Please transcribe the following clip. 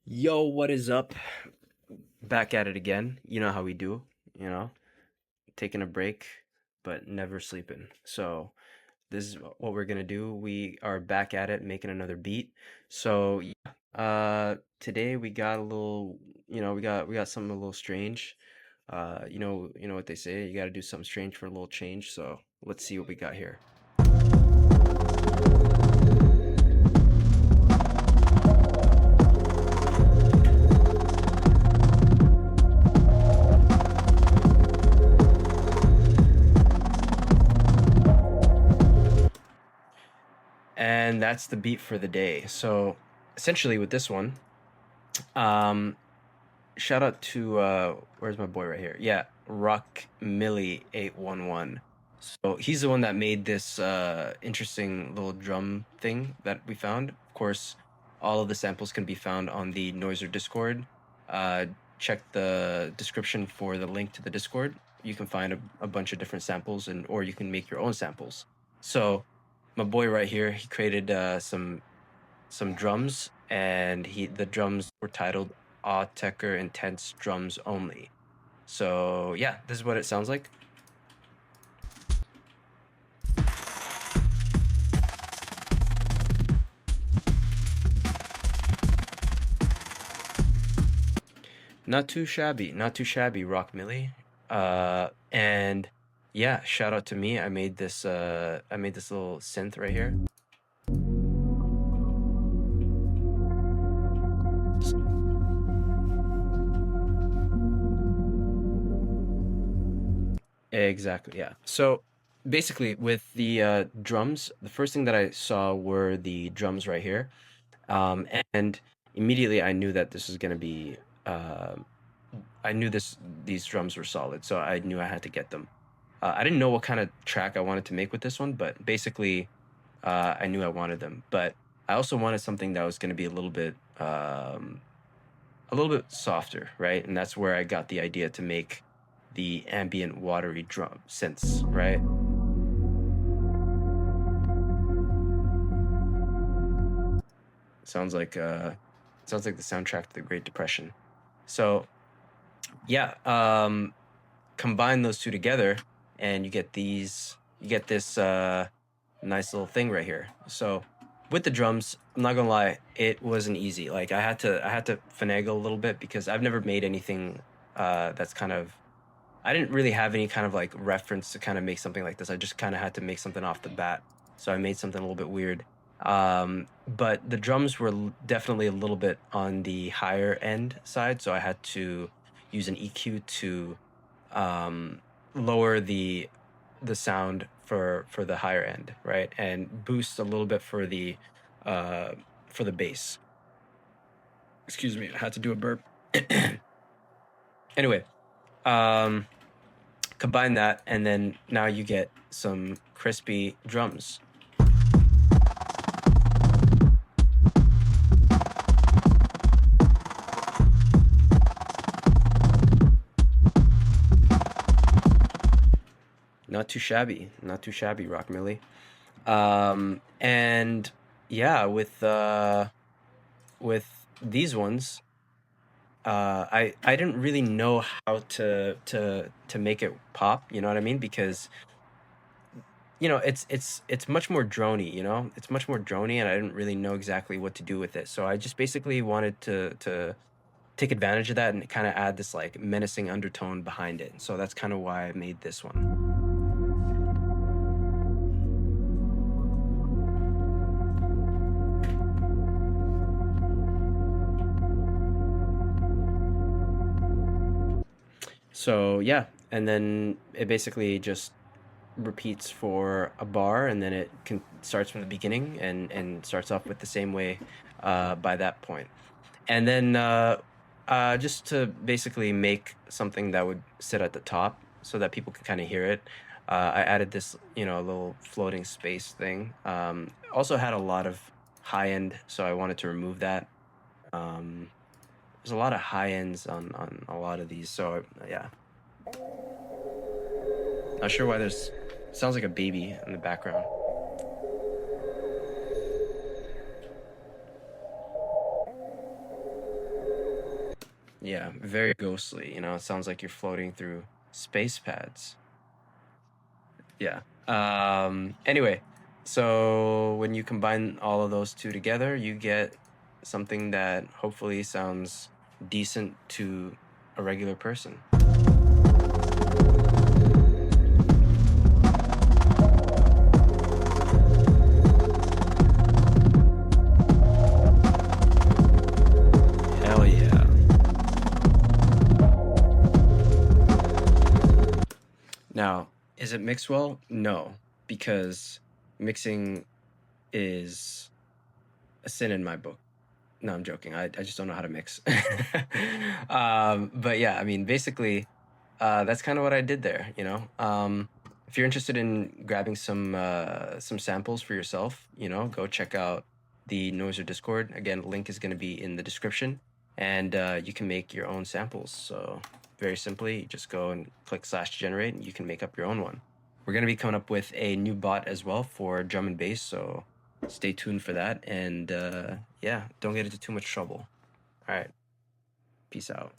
Yo, what is up? Back at it again. You know how we do, you know, taking a break, but never sleeping. So, this is what we're gonna do. We are back at it, making another beat. So, yeah, today we got a little, we got something a little strange. You know what they say, you gotta do something strange for a little change. So, let's see what we got here. And that's the beat for the day. So, essentially with this one, um shout out to where's my boy right here? Yeah, Rock Millie 811. So he's the one that made this interesting little drum thing that we found. Of course, all of the samples can be found on the Noiser Discord. Uh check the description for the link to the Discord. You can find a bunch of different samples or you can make your own samples. So my boy right here, he created some drums, and the drums were titled Awe Tecker Intense Drums Only. So yeah, this is what it sounds like. Not too shabby, Rock Millie. And yeah, shout out to me. I made this little synth right here. Exactly, yeah. So basically with the drums, the first thing that I saw were the drums right here. And immediately I knew that this was gonna be uh, I knew these drums were solid, so I knew I had to get them. I didn't know what kind of track I wanted to make with this one, but basically, I knew I wanted them. But I also wanted something that was going to be a little bit softer, right? And that's where I got the idea to make the ambient watery drum synths, right? Sounds like uh, sounds like the soundtrack to the Great Depression. So yeah, combine those two together, and you get this nice little thing right here. So with the drums, I'm not gonna lie, it wasn't easy. Like I had to finagle a little bit because I've never made anything that's kind of I didn't really have any kind of like reference to kind of make something like this. I just kind of had to make something off the bat. So I made something a little bit weird. But the drums were definitely a little bit on the higher end side, so I had to use an EQ to lower the sound for the higher end, right? And boost a little bit uh for the bass. Excuse me, I had to do a burp. Anyway, um combine that, and then now you get some crispy drums. Not too shabby, Rock Millie. And yeah, with these ones, I didn't really know how to make it pop. You know what I mean? Because it's much more drony. It's much more drony, and I didn't really know exactly what to do with it. So I just basically wanted to take advantage of that and kind of add this like menacing undertone behind it. So that's kind of why I made this one. So yeah, and then it basically just repeats for a bar, and then it can starts from the beginning and starts off with the same way by that point. And then just to basically make something that would sit at the top so that people can kind of hear it, I added this, little floating space thing. Also had a lot of high end, so I wanted to remove that. Um, there's a lot of high ends on a lot of these, so yeah. Not sure why there's sounds like a baby in the background. Yeah, very ghostly. You know, it sounds like you're floating through space pads. Yeah. Anyway, so when you combine all of those two together, you get something that hopefully sounds decent to a regular person. Hell yeah. Now, is it mixed well? No, because mixing is a sin in my book. No, I'm joking. I just don't know how to mix. But yeah, I mean, basically, that's kind of what I did there, you know. If you're interested in grabbing some samples for yourself, you know, go check out the Noiser Discord. Again, link is going to be in the description, and you can make your own samples. So very simply, just go and click /generate, and you can make up your own one. We're going to be coming up with a new bot as well for drum and bass, so stay tuned for that. And yeah, don't get into too much trouble. All right, peace out.